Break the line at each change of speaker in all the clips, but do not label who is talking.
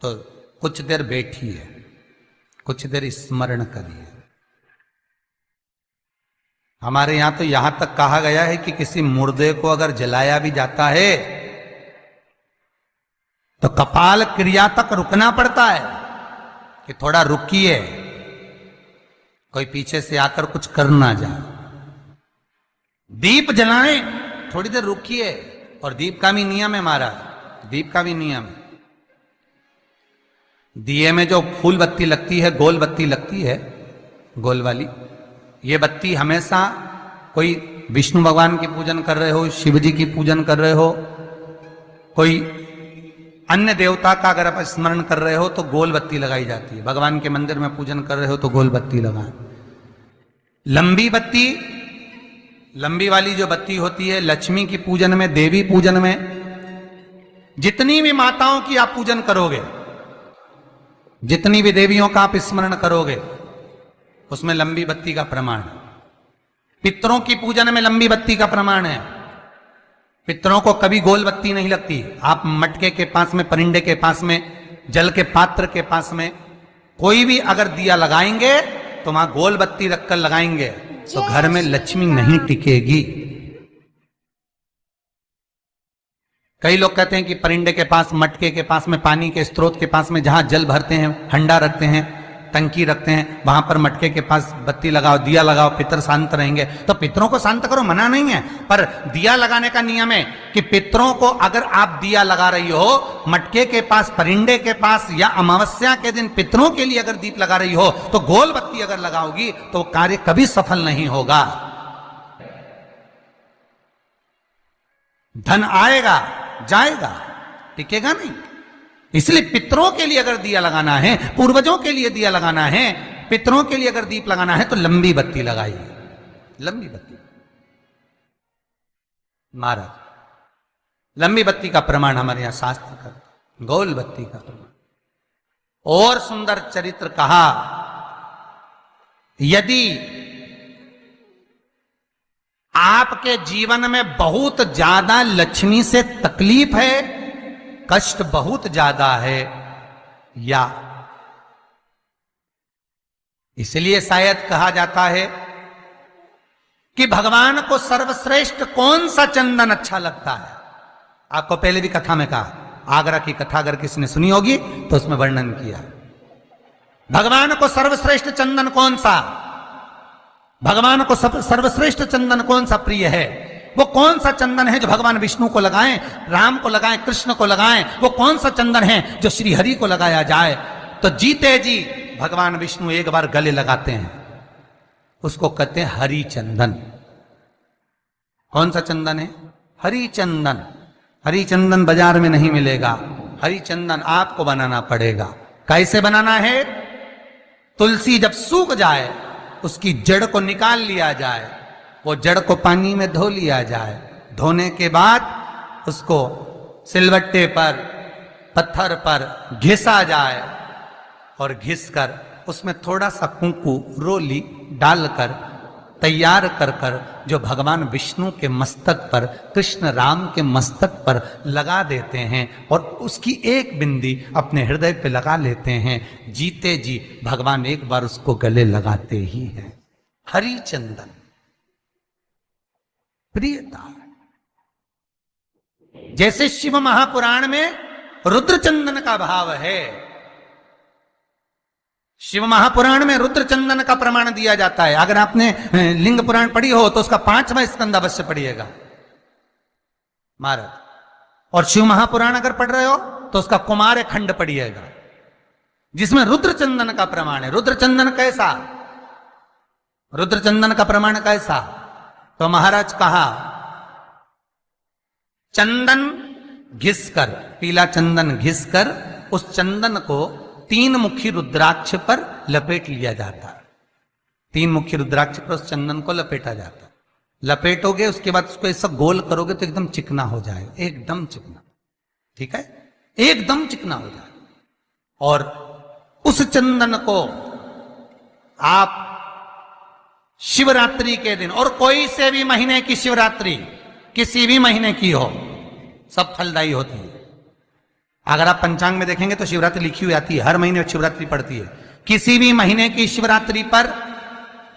तो कुछ देर बैठिए, कुछ देर स्मरण करिए। हमारे यहां तो यहां तक कहा गया है कि किसी मुर्दे को अगर जलाया भी जाता है तो कपाल क्रिया तक रुकना पड़ता है कि थोड़ा रुकिए, कोई पीछे से आकर कुछ कर ना जाए। दीप जलाएं, थोड़ी देर रुकिए। और दीप का भी नियम है महाराज, दीप का भी नियम है। दिए में जो फूल बत्ती लगती है, गोल बत्ती लगती है, गोल वाली, ये बत्ती हमेशा कोई विष्णु भगवान की पूजन कर रहे हो, शिव जी की पूजन कर रहे हो, कोई अन्य देवता का अगर आप स्मरण कर रहे हो तो गोल बत्ती लगाई जाती है। भगवान के मंदिर में पूजन कर रहे हो तो गोल बत्ती लगाएं। लंबी बत्ती, लंबी वाली जो बत्ती होती है, लक्ष्मी की पूजन में, देवी पूजन में, जितनी भी माताओं की आप पूजन करोगे, जितनी भी देवियों का आप स्मरण करोगे, उसमें लंबी बत्ती का प्रमाण है। पितरों की पूजन में लंबी बत्ती का प्रमाण है। पितरों को कभी गोल बत्ती नहीं लगती। आप मटके के पास में, परिंदे के पास में, जल के पात्र के पास में कोई भी अगर दिया लगाएंगे तो वहां गोल बत्ती रखकर लगाएंगे तो घर में लक्ष्मी नहीं टिकेगी। कई लोग कहते हैं कि परिंदे के पास, मटके के पास में, पानी के स्रोत के पास में जहां जल भरते हैं, हंडा रखते हैं, टंकी रखते हैं, वहां पर मटके के पास बत्ती लगाओ, दिया लगाओ, पितर शांत रहेंगे। तो पितरों को शांत करो, मना नहीं है, पर दिया लगाने का नियम है कि पितरों को अगर आप दिया लगा रही हो मटके के पास, परिंदे के पास, या अमावस्या के दिन पितरों के लिए अगर दीप लगा रही हो तो गोल बत्ती अगर लगाओगी तो कार्य कभी सफल नहीं होगा। धन आएगा जाएगा, टिकेगा नहीं। इसलिए पितरों के लिए अगर दिया लगाना है, पूर्वजों के लिए दिया लगाना है, पितरों के लिए अगर दीप लगाना है तो लंबी बत्ती लगाइए, लंबी बत्ती। महाराज, लंबी बत्ती का प्रमाण हमारे यहां शास्त्र का, गोल बत्ती का प्रमाण। और सुंदर चरित्र कहा, यदि आपके जीवन में बहुत ज्यादा लक्ष्मी से तकलीफ है, कष्ट बहुत ज्यादा है, या इसलिए शायद कहा जाता है कि भगवान को सर्वश्रेष्ठ कौन सा चंदन अच्छा लगता है। आपको पहले भी कथा में कहा, आगरा की कथा अगर किसी ने सुनी होगी तो उसमें वर्णन किया, भगवान को सर्वश्रेष्ठ चंदन कौन सा, भगवान को सर्वश्रेष्ठ चंदन कौन सा प्रिय है। वो कौन सा चंदन है जो भगवान विष्णु को लगाएं, राम को लगाएं, कृष्ण को लगाएं। वो कौन सा चंदन है जो श्री हरि को लगाया जाए। तो जीते जी भगवान विष्णु एक बार गले लगाते हैं, उसको कहते हैं हरि चंदन। कौन सा चंदन है? हरि चंदन। हरि चंदन बाजार में नहीं मिलेगा, हरि चंदन आपको बनाना पड़ेगा। कैसे बनाना है? तुलसी जब सूख जाए उसकी जड़ को निकाल लिया जाए, वो जड़ को पानी में धो लिया जाए, धोने के बाद उसको सिलवट्टे पर, पत्थर पर घिसा जाए और घिसकर उसमें थोड़ा सा कुंकू, रोली डालकर तैयार कर कर जो भगवान विष्णु के मस्तक पर, कृष्ण राम के मस्तक पर लगा देते हैं और उसकी एक बिंदी अपने हृदय पे लगा लेते हैं। जीते जी भगवान एक बार उसको गले लगाते ही हैं। हरि चंदन, प्रियता। जैसे शिव महापुराण में रुद्र चंदन का भाव है, शिव महापुराण में रुद्र चंदन का प्रमाण दिया जाता है। अगर आपने लिंग पुराण पढ़ी हो तो उसका 5वां स्कंद अवश्य पढ़िएगा महाराज, और शिव महापुराण अगर पढ़ रहे हो तो उसका कुमार खंड पढ़िएगा, जिसमें रुद्र चंदन का प्रमाण है। रुद्र चंदन कैसा? रुद्र चंदन का प्रमाण कैसा? तो महाराज कहा, चंदन घिसकर, पीला चंदन घिसकर उस चंदन को 3 मुखी रुद्राक्ष पर लपेट लिया जाता है। 3 मुखी रुद्राक्ष पर उस चंदन को लपेटा जाता है। लपेटोगे उसके बाद उसको ऐसा गोल करोगे तो एकदम चिकना हो जाएगा, एकदम चिकना, ठीक है, एकदम चिकना हो जाएगा। और उस चंदन को आप शिवरात्रि के दिन, और कोई से भी महीने की शिवरात्रि, किसी भी महीने की हो, सब फलदायी होती है, अगर आप पंचांग में देखेंगे तो शिवरात्रि लिखी हुई आती है, हर महीने शिवरात्रि पड़ती है। किसी भी महीने की शिवरात्रि पर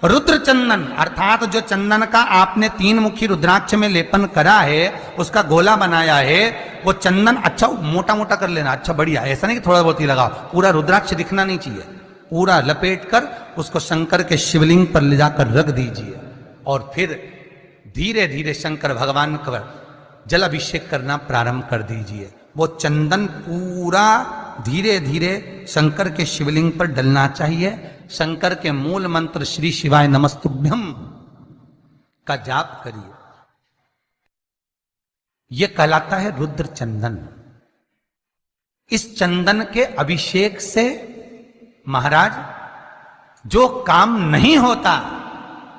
रुद्र चंदन अर्थात जो चंदन का आपने 3 मुखी रुद्राक्ष में लेपन करा है, उसका गोला बनाया है, वो चंदन अच्छा मोटा मोटा कर लेना, अच्छा बढ़िया, ऐसा नहीं कि थोड़ा बहुत ही लगाओ, पूरा रुद्राक्ष दिखना नहीं चाहिए, पूरा लपेट कर उसको शंकर के शिवलिंग पर ले जाकर रख दीजिए और फिर धीरे धीरे शंकर भगवान का जल अभिषेक करना प्रारंभ कर दीजिए। वो चंदन पूरा धीरे धीरे शंकर के शिवलिंग पर डलना चाहिए। शंकर के मूल मंत्र श्री शिवाय नमस्तुभ्यम का जाप करिए। यह कहलाता है रुद्र चंदन। इस चंदन के अभिषेक से महाराज जो काम नहीं होता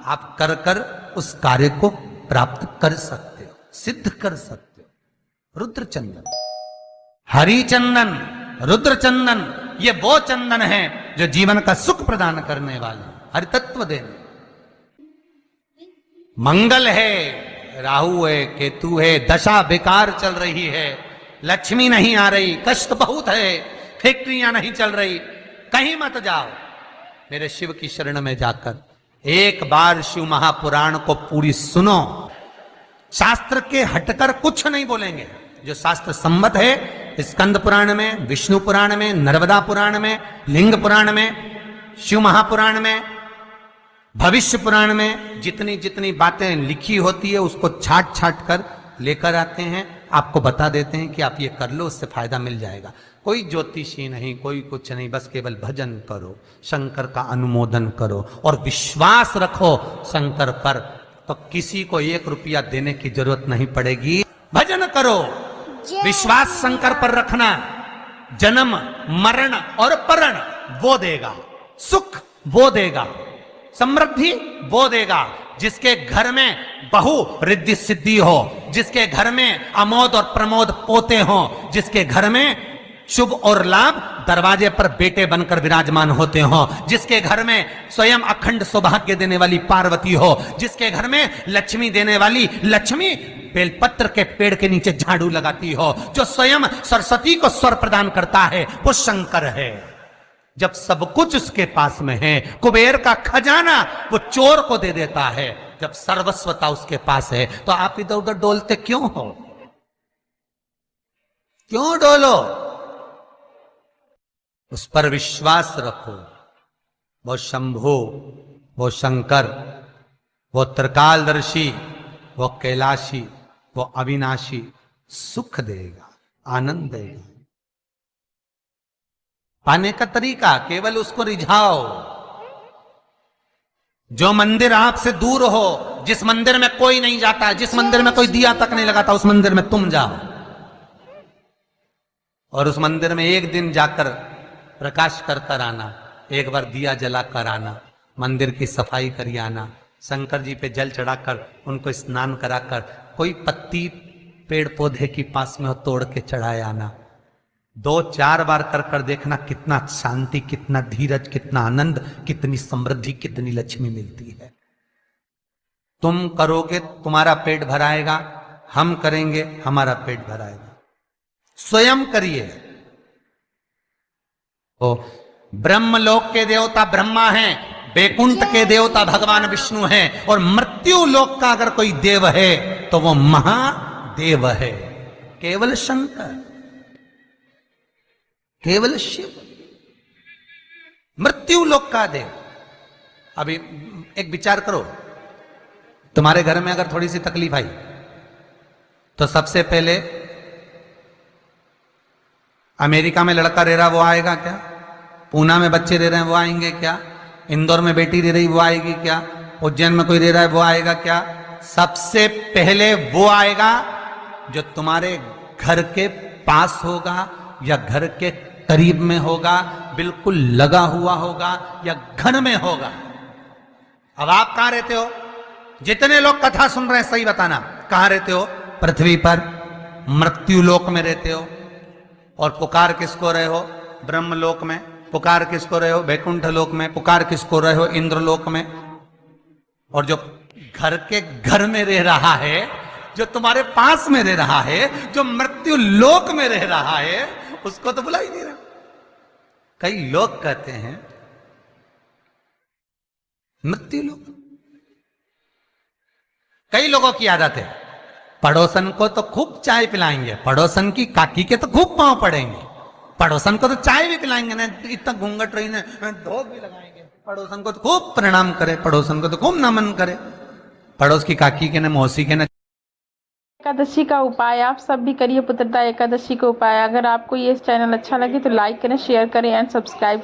आप कर कर उस कार्य को प्राप्त कर सकते हो, सिद्ध कर सकते हो। रुद्र चंदन, हरि चंदन, रुद्र चंदन, ये वो चंदन है जो जीवन का सुख प्रदान करने वाले, हरि तत्व देने। मंगल है, राहु है, केतु है, दशा बेकार चल रही है, लक्ष्मी नहीं आ रही, कष्ट बहुत है, फैक्ट्रियां नहीं चल रही, कहीं मत जाओ, मेरे शिव की शरण में जाकर एक बार शिव महापुराण को पूरी सुनो। शास्त्र के हटकर कुछ नहीं बोलेंगे, जो शास्त्र सम्मत है, स्कंद पुराण में, विष्णु पुराण में, नर्मदा पुराण में, लिंग पुराण में, शिव महापुराण में, भविष्य पुराण में जितनी जितनी बातें लिखी होती है उसको छाट छाट कर लेकर आते हैं, आपको बता देते हैं कि आप ये कर लो, उससे फायदा मिल जाएगा। कोई ज्योतिषी नहीं, कोई कुछ नहीं, बस केवल भजन करो, शंकर का अनुमोदन करो और विश्वास रखो शंकर पर, तो किसी को 1 रुपया देने की जरूरत नहीं पड़ेगी। भजन करो, विश्वास शंकर पर रखना, जन्म मरण और परण वो देगा, सुख वो देगा, समृद्धि वो देगा। जिसके घर में बहु रिद्धि सिद्धि हो, जिसके घर में अमोद और प्रमोद पोते हो, जिसके घर में शुभ और लाभ दरवाजे पर बेटे बनकर विराजमान होते हो, जिसके घर में स्वयं अखंड सौभाग्य देने वाली पार्वती हो, जिसके घर में लक्ष्मी देने वाली लक्ष्मी बेलपत्र के पेड़ के नीचे झाड़ू लगाती हो, जो स्वयं सरस्वती को स्वर प्रदान करता है, वो शंकर है। जब सब कुछ उसके पास में है, कुबेर का खजाना वो चोर को दे देता है, जब सर्वस्वता उसके पास है, तो आप इधर उधर डोलते क्यों हो? क्यों डोलो? उस पर विश्वास रखो। वो शंभु, वो शंकर, वो त्रिकालदर्शी, वो कैलाशी, वो अविनाशी सुख देगा, आनंद देगा। पाने का तरीका केवल उसको रिझाओ। जो मंदिर आपसे दूर हो, जिस मंदिर में कोई नहीं जाता, जिस मंदिर में कोई दिया तक नहीं लगाता, उस मंदिर में तुम जाओ और उस मंदिर में एक दिन जाकर प्रकाश कर आना, एक बार दिया जला कर आना, मंदिर की सफाई करी आना, शंकर जी पे जल चढ़ाकर उनको स्नान कराकर, कोई पत्ती पेड़ पौधे के पास में हो तोड़ के चढ़ाए आना। 2-4 बार कर कर देखना कितना शांति, कितना धीरज, कितना आनंद, कितनी समृद्धि, कितनी लक्ष्मी मिलती है। तुम करोगे तुम्हारा पेट भराएगा, हम करेंगे हमारा पेट भराएगा। स्वयं करिए। ओ ब्रह्मलोक के देवता ब्रह्मा हैं, बैकुंठ के देवता भगवान विष्णु हैं, और मृत्यु लोक का अगर कोई देव है तो वो महादेव है, केवल शंकर, केवल शिव, मृत्यु लोक का देव। अभी एक विचार करो, तुम्हारे घर में अगर थोड़ी सी तकलीफ आई तो सबसे पहले अमेरिका में लड़का रह रहा वो आएगा क्या? पूना में बच्चे रह रहे हैं वो आएंगे क्या? इंदौर में बेटी रह रही वो आएगी क्या? उज्जैन में कोई रह रहा है वो आएगा क्या? सबसे पहले वो आएगा जो तुम्हारे घर के पास होगा या घर के करीब में होगा, बिल्कुल लगा हुआ होगा या घर में होगा। अब आप कहां रहते हो? जितने लोग कथा सुन रहे हैं सही बताना, कहां रहते हो? पृथ्वी पर मृत्यु लोक में रहते हो। और पुकार किसको रहे हो? ब्रह्मलोक में। पुकार किसको रहे हो? बैकुंठ लोक में। पुकार किसको रहे हो? इंद्रलोक में। और जो घर के घर में रह रहा है, जो तुम्हारे पास में रह रहा है, जो मृत्यु लोक में रह रहा है, उसको तो बुला ही नहीं रहा। कई लोग कहते हैं मृत्यु लोग, कई लोगों की आदत है पड़ोसन को तो खूब चाय पिलाएंगे, पड़ोसन की काकी के तो खूब पांव पड़ेंगे, पड़ोसन को तो चाय भी पिलाएंगे ना, इतना घूंघट रही ना धोख भी लगाएंगे, पड़ोसन को तो खूब प्रणाम करे, पड़ोसन को तो खूब नमन करे, पड़ोस की काकी के न मौसी के न।
एकादशी का उपाय आप सब भी करिए, पुत्रदा एकादशी का उपाय। अगर आपको ये चैनल अच्छा लगे तो लाइक करें, शेयर करें एंड सब्सक्राइब